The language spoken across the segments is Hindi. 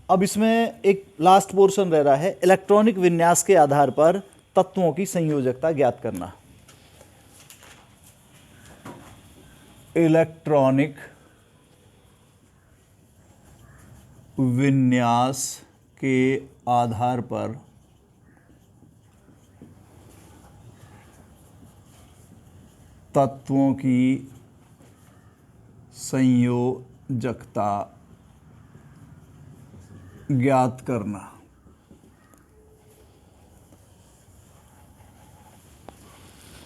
अब इसमें एक लास्ट पोर्शन रह रहा है, इलेक्ट्रॉनिक विन्यास के आधार पर तत्वों की संयोजकता ज्ञात करना। इलेक्ट्रॉनिक विन्यास के आधार पर तत्वों की संयोजकता ज्ञात करना।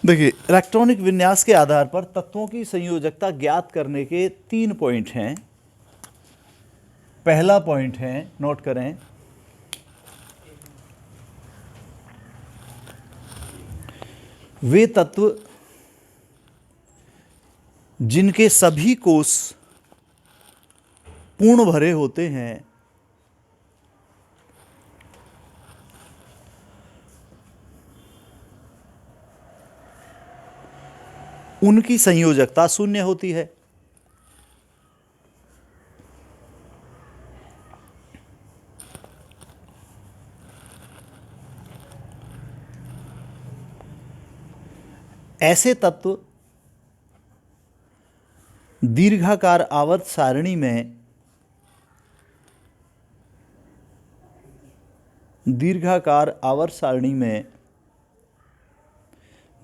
देखिए, इलेक्ट्रॉनिक विन्यास के आधार पर तत्वों की संयोजकता ज्ञात करने के 3 पॉइंट हैं। पहला पॉइंट है, नोट करें, वे तत्व जिनके सभी कोष पूर्ण भरे होते हैं उनकी संयोजकता शून्य होती है। ऐसे तत्व दीर्घाकार आवर्त सारणी में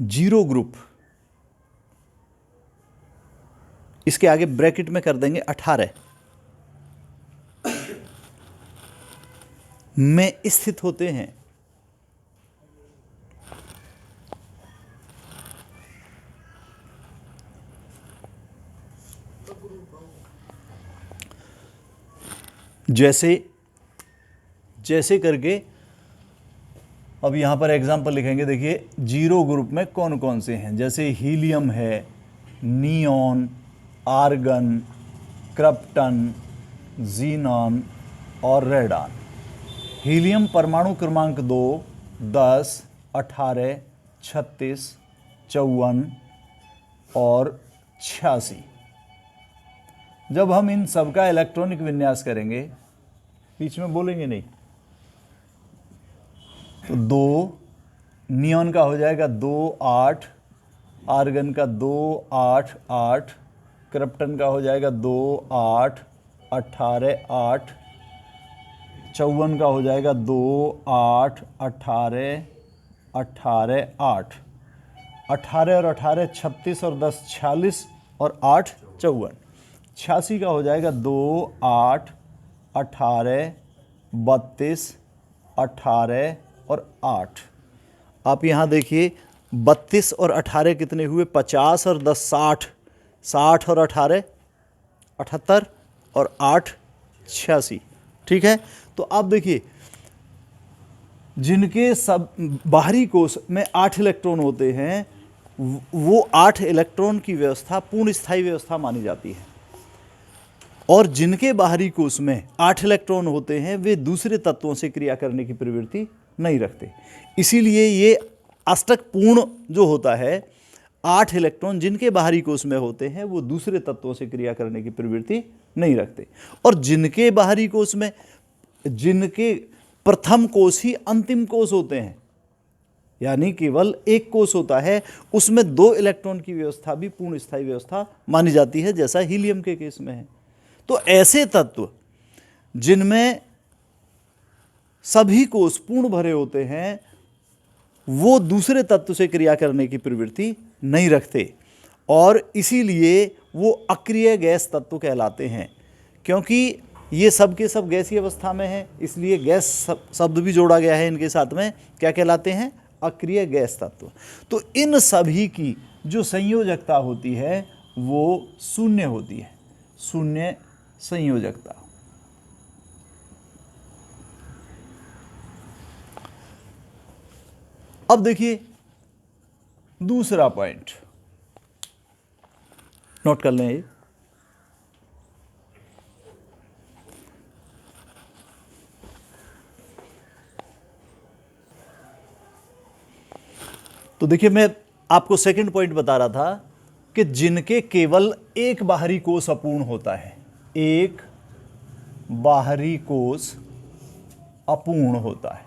जीरो ग्रुप, इसके आगे ब्रैकेट में कर देंगे 18 में स्थित होते हैं। जैसे करके अब यहां पर एग्जांपल लिखेंगे। देखिए, जीरो ग्रुप में कौन कौन से हैं, जैसे हीलियम है, नियॉन, आर्गन, क्रिप्टन, जीनॉन और रेडॉन। हीलियम परमाणु क्रमांक 2, 10, 18, 36, 54 और 86। जब हम इन सब का इलेक्ट्रॉनिक विन्यास करेंगे, बीच में बोलेंगे नहीं, तो 2 नियॉन का हो जाएगा 2, 8, आर्गन का 2, 8, 8, क्रिप्टन का हो जाएगा 2, 8, 18, 8, 54 का हो जाएगा 2, 8, 18, 18, 8, 18 और 18 36 और 10 46 और 8 54, 86 का हो जाएगा 2, 8, 18, 32, 18 और 8। आप यहाँ देखिए, 32 और 18 कितने हुए, 50 और 10 60, 60 और 18 78 और 8 86। ठीक है, तो आप देखिए, जिनके सब बाहरी कोष में 8 इलेक्ट्रॉन होते हैं, वो 8 इलेक्ट्रॉन की व्यवस्था पूर्ण स्थायी व्यवस्था मानी जाती है, और जिनके बाहरी कोष में 8 इलेक्ट्रॉन होते हैं वे दूसरे तत्वों से क्रिया करने की प्रवृत्ति नहीं रखते। इसीलिए ये अष्टक पूर्ण जो होता है, 8 इलेक्ट्रॉन जिनके बाहरी कोष में होते हैं वो दूसरे तत्वों से क्रिया करने की प्रवृत्ति नहीं रखते, और जिनके बाहरी कोष में, जिनके प्रथम कोष ही अंतिम कोष होते हैं, यानी केवल एक कोष होता है, उसमें 2 इलेक्ट्रॉन की व्यवस्था भी पूर्ण स्थायी व्यवस्था मानी जाती है, जैसा हीलियम के केस में है। तो ऐसे तत्व जिनमें सभी कोष पूर्ण भरे होते हैं वो दूसरे तत्व से क्रिया करने की प्रवृत्ति नहीं रखते, और इसीलिए वो अक्रिय गैस तत्व कहलाते हैं। क्योंकि ये सब के सब गैसीय अवस्था में है, इसलिए गैस शब्द भी जोड़ा गया है इनके साथ में। क्या कहलाते हैं? अक्रिय गैस तत्व। तो इन सभी की जो संयोजकता होती है वो शून्य होती है, शून्य संयोजकता। अब देखिए दूसरा पॉइंट, नोट कर लें। तो देखिए, मैं आपको सेकंड पॉइंट बता रहा था कि जिनके केवल एक बाहरी कोष अपूर्ण होता है, एक बाहरी कोष अपूर्ण होता है।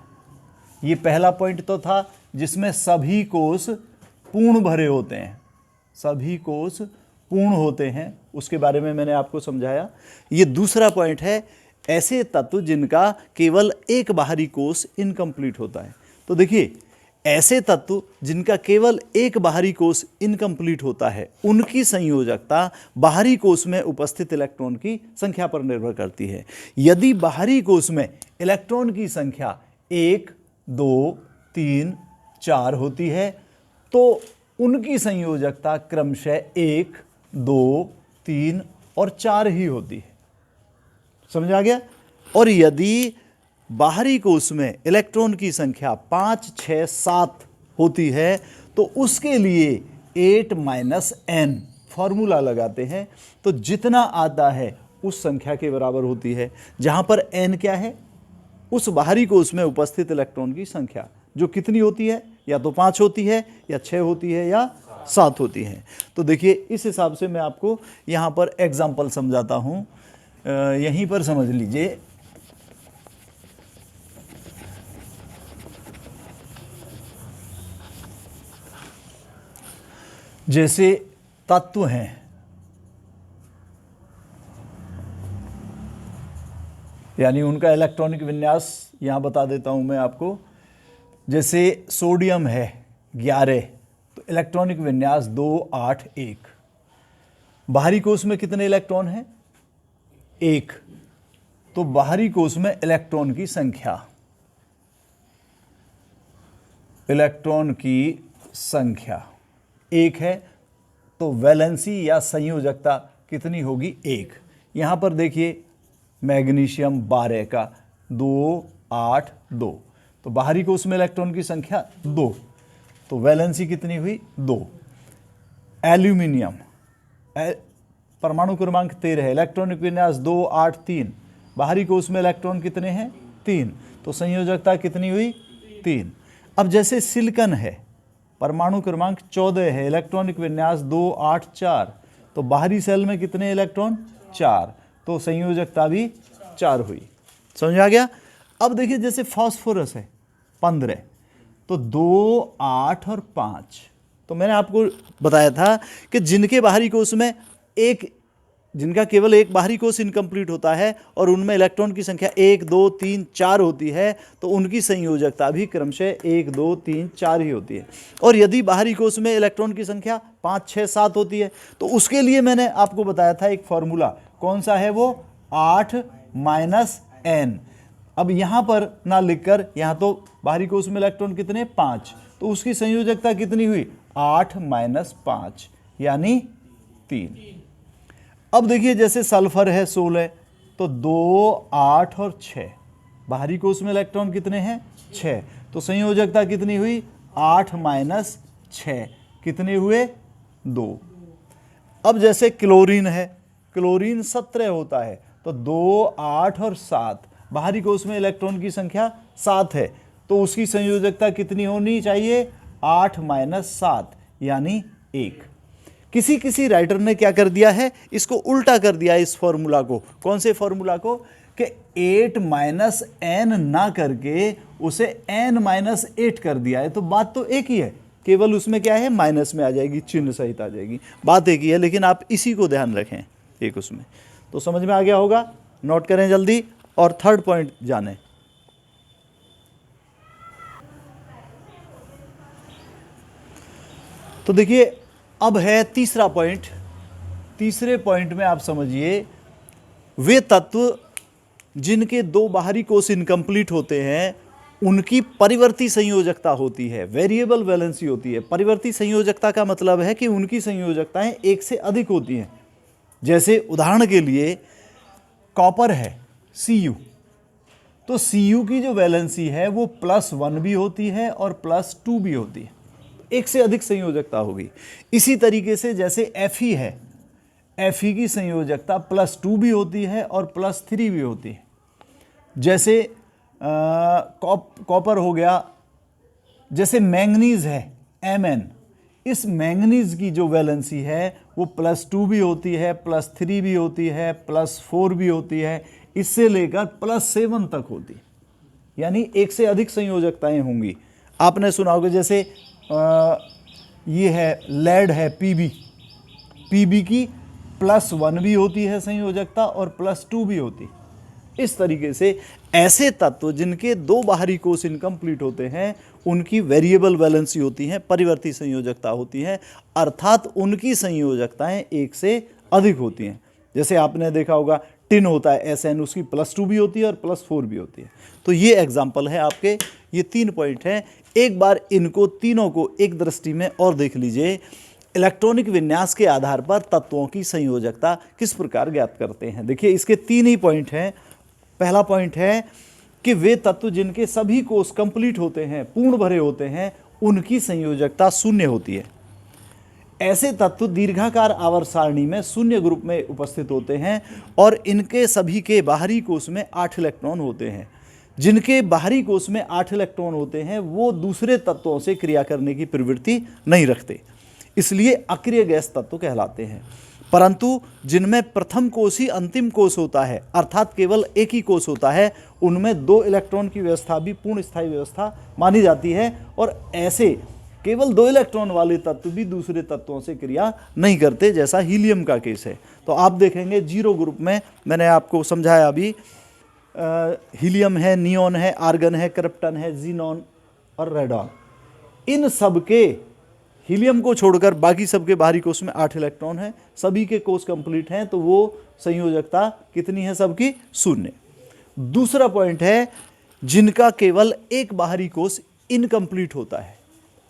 ये पहला पॉइंट तो था जिसमें सभी कोष पूर्ण भरे होते हैं, सभी कोष पूर्ण होते हैं, उसके बारे में मैंने आपको समझाया। ये दूसरा पॉइंट है, ऐसे तत्व जिनका केवल एक बाहरी कोष इनकम्प्लीट होता है। तो देखिए, ऐसे तत्व जिनका केवल एक बाहरी कोष इनकम्प्लीट होता है, उनकी संयोजकता बाहरी कोष में उपस्थित इलेक्ट्रॉन की संख्या पर निर्भर करती है। यदि बाहरी कोष में इलेक्ट्रॉन की संख्या 1, 2, 3, 4 होती है तो उनकी संयोजकता क्रमशः 1, 2, 3 और 4 ही होती है। समझ आ गया? और यदि बाहरी कोष में इलेक्ट्रॉन की संख्या 5, 6, 7 होती है तो उसके लिए 8 - n फॉर्मूला लगाते हैं, तो जितना आता है उस संख्या के बराबर होती है, जहां पर n क्या है? उस बाहरी कोष में उपस्थित इलेक्ट्रॉन की संख्या, जो कितनी होती है? या तो 5 होती है, या 6 होती है, या 7 होती है। तो देखिए, इस हिसाब से मैं आपको यहाँ पर एग्जाम्पल समझाता हूँ, यहीं पर समझ लीजिए। जैसे तत्व हैं, यानी उनका इलेक्ट्रॉनिक विन्यास यहाँ बता देता हूँ मैं आपको। जैसे सोडियम है 11, तो इलेक्ट्रॉनिक विन्यास 2, 8, 1। बाहरी कोष में कितने इलेक्ट्रॉन हैं? 1। तो बाहरी कोष में इलेक्ट्रॉन की संख्या, इलेक्ट्रॉन की संख्या 1 है, तो वैलेंसी या संयोजकता कितनी होगी? 1। यहाँ पर देखिए, मैग्नीशियम 12 का 2, 8, 2, तो बाहरी कोष में इलेक्ट्रॉन की संख्या 2, तो वैलेंसी कितनी हुई? 2। एल्यूमिनियम परमाणु क्रमांक 13 है, इलेक्ट्रॉनिक विन्यास 2, 8, 3, बाहरी कोष में इलेक्ट्रॉन कितने हैं? 3, तो संयोजकता कितनी हुई? 3। अब जैसे सिलिकॉन है, परमाणु क्रमांक 14 है, इलेक्ट्रॉनिक विन्यास 2, 8, 4, तो बाहरी सेल में कितने इलेक्ट्रॉन? 4, तो संयोजकता भी 4 हुई। समझ आ गया? अब देखिए, जैसे फास्फोरस है 15, तो 2, 8 और 5, तो मैंने आपको बताया था कि जिनके बाहरी कोष में जिनका केवल एक बाहरी कोष इनकम्प्लीट होता है और उनमें इलेक्ट्रॉन की संख्या 1, 2, 3, 4 होती है, तो उनकी संयोजकता भी क्रमशः 1, 2, 3, 4 ही होती है। और यदि बाहरी कोष में इलेक्ट्रॉन की संख्या 5, 6, 7 होती है, तो उसके लिए मैंने आपको बताया था एक फॉर्मूला, कौन सा है वो? 8 - n। अब यहाँ पर ना लिखकर, यहाँ तो बाहरी कोष में इलेक्ट्रॉन कितने? 5, तो उसकी संयोजकता कितनी हुई? 8 - 5 यानी 3। अब देखिए, जैसे सल्फर है 16, तो 2, 8 और 6, बाहरी कोष में इलेक्ट्रॉन कितने हैं? 6, तो संयोजकता कितनी हुई? 8 - 6, कितने हुए? 2। अब जैसे क्लोरीन है, क्लोरीन 17 होता है, तो 2, 8 और 7, बाहरी कोष में इलेक्ट्रॉन की संख्या 7 है, तो उसकी संयोजकता कितनी होनी चाहिए? 8 - 7 यानी 1। किसी राइटर ने क्या कर दिया है? इसको उल्टा कर दिया है, इस फॉर्मूला को। कौन से फॉर्मूला को? कि 8 - n ना करके उसे n - 8 कर दिया है। तो बात तो एक ही है, केवल उसमें क्या है? माइनस में आ जाएगी, चिन्ह सहित आ जाएगी, बात एक ही है, लेकिन आप इसी को ध्यान रखें एक उसमें। तो समझ में आ गया होगा? नोट करें जल्दी और थर्ड पॉइंट जाने। तो देखिए, अब है तीसरा पॉइंट। तीसरे पॉइंट में आप समझिए, वे तत्व जिनके 2 बाहरी कोष इनकम्प्लीट होते हैं, उनकी परिवर्ती संयोजकता होती है, वेरिएबल वैलेंसी होती है। परिवर्ती संयोजकता का मतलब है कि उनकी संयोजकताएं 1 से अधिक होती हैं। जैसे उदाहरण के लिए कॉपर है Cu, तो Cu की जो वैलेंसी है वो +1 भी होती है और +2 भी होती है, 1 से अधिक संयोजकता होगी। इसी तरीके से जैसे Fe है, Fe की संयोजकता +2 भी होती है और +3 भी होती है। जैसे कॉपर हो गया, जैसे मैंगनीज है Mn, इस मैंगनीज की जो वैलेंसी है वो +2 भी होती है, +3 भी होती है, +4 भी होती है, इससे लेकर +7 तक होती है। यानी एक से अधिक संयोजकताएं होंगी। आपने सुना होगा जैसे ये है लेड है पीबी की +1 भी होती है संयोजकता और +2 भी होती है। इस तरीके से ऐसे तत्व जिनके दो बाहरी कोष इनकम्प्लीट होते हैं उनकी वेरिएबल वैलेंसी होती है, परिवर्ती संयोजकता होती है, अर्थात उनकी संयोजकताएं एक से अधिक होती हैं। जैसे आपने देखा होगा टिन होता है SN, उसकी +2 भी होती है और +4 भी होती है। तो ये एग्जाम्पल है आपके, ये 3 पॉइंट हैं। एक बार इनको तीनों को एक दृष्टि में और देख लीजिए। इलेक्ट्रॉनिक विन्यास के आधार पर तत्वों की संयोजकता किस प्रकार ज्ञात करते हैं। देखिए इसके 3 ही पॉइंट हैं। पहला पॉइंट है कि वे तत्व जिनके सभी कोष कंप्लीट होते हैं, पूर्ण भरे होते हैं, उनकी संयोजकता 0 होती है। ऐसे तत्व दीर्घाकार आवर्त सारणी में 0 ग्रुप में उपस्थित होते हैं और इनके सभी के बाहरी कोष में 8 इलेक्ट्रॉन होते हैं। जिनके बाहरी कोष में 8 इलेक्ट्रॉन होते हैं वो दूसरे तत्वों से क्रिया करने की प्रवृत्ति नहीं रखते, इसलिए अक्रिय गैस तत्व कहलाते हैं। परंतु जिनमें प्रथम कोष ही अंतिम कोष होता है, अर्थात केवल एक ही कोष होता है, उनमें 2 इलेक्ट्रॉन की व्यवस्था भी पूर्ण स्थायी व्यवस्था मानी जाती है और ऐसे केवल 2 इलेक्ट्रॉन वाले तत्व भी दूसरे तत्वों से क्रिया नहीं करते, जैसा हीलियम का केस है। तो आप देखेंगे 0 ग्रुप में, मैंने आपको समझाया अभी, हीलियम है, नियोन है, आर्गन है, क्रिप्टन है, जीनॉन और रेडॉन। इन सब के, हीलियम को छोड़कर बाकी सबके बाहरी कोष में 8 इलेक्ट्रॉन है, सभी के कोष कंप्लीट हैं, तो वो संयोजकता कितनी है सबकी? 0। दूसरा पॉइंट है जिनका केवल एक बाहरी कोष इनकम्प्लीट होता है।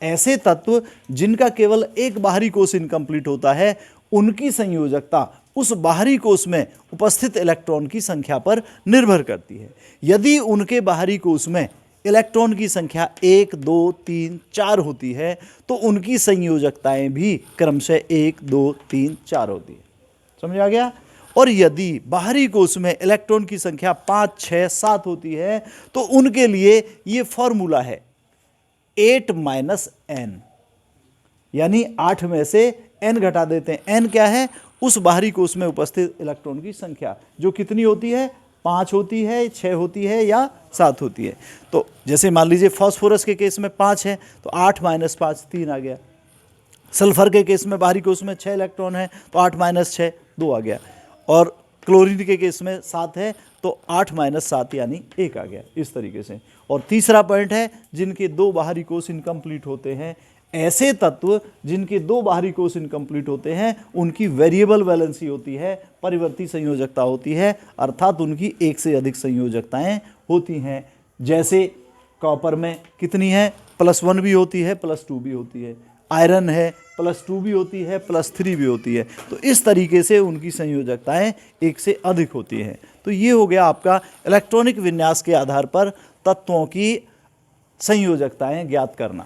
ऐसे तत्व जिनका केवल एक बाहरी कोष इनकम्प्लीट होता है, उनकी संयोजकता उस बाहरी कोष में उपस्थित इलेक्ट्रॉन की संख्या पर निर्भर करती है। यदि उनके बाहरी कोष में इलेक्ट्रॉन की संख्या 1, 2, 3, 4 होती है तो उनकी संयोजकताएं भी क्रमशः 1, 2, 3, 4 होती है। समझ आ गया? और यदि बाहरी कोष में इलेक्ट्रॉन की संख्या 5, 6, 7 होती है तो उनके लिए ये फॉर्मूला है 8 - n, यानी 8 में से n घटा देते हैं। n क्या है? उस बाहरी कोष में उपस्थित इलेक्ट्रॉन की संख्या, जो कितनी होती है? 5 होती है, 6 होती है या 7 होती है। तो जैसे मान लीजिए फास्फोरस के केस में 5 है तो 8 - 5 3 आ गया। सल्फर के केस में बाहरी कोष में 6 इलेक्ट्रॉन है तो 8 - 6 2 आ गया। और क्लोरीन के केस में 7 है तो 8 - 7 यानी 1 आ गया। इस तरीके से। और तीसरा पॉइंट है जिनके 2 बाहरी कोष इनकम्प्लीट होते हैं। ऐसे तत्व जिनके 2 बाहरी कोष इनकम्प्लीट होते हैं उनकी वेरिएबल वैलेंसी होती है, परिवर्ती संयोजकता होती है, अर्थात उनकी एक से अधिक संयोजकताएं होती हैं। जैसे कॉपर में कितनी है? +1 भी होती है, +2 भी होती है। आयरन है, +2 भी होती है, +3 भी होती है। तो इस तरीके से उनकी संयोजकताएं एक से अधिक होती हैं। तो ये हो गया आपका इलेक्ट्रॉनिक विन्यास के आधार पर तत्वों की संयोजकताएं ज्ञात करना।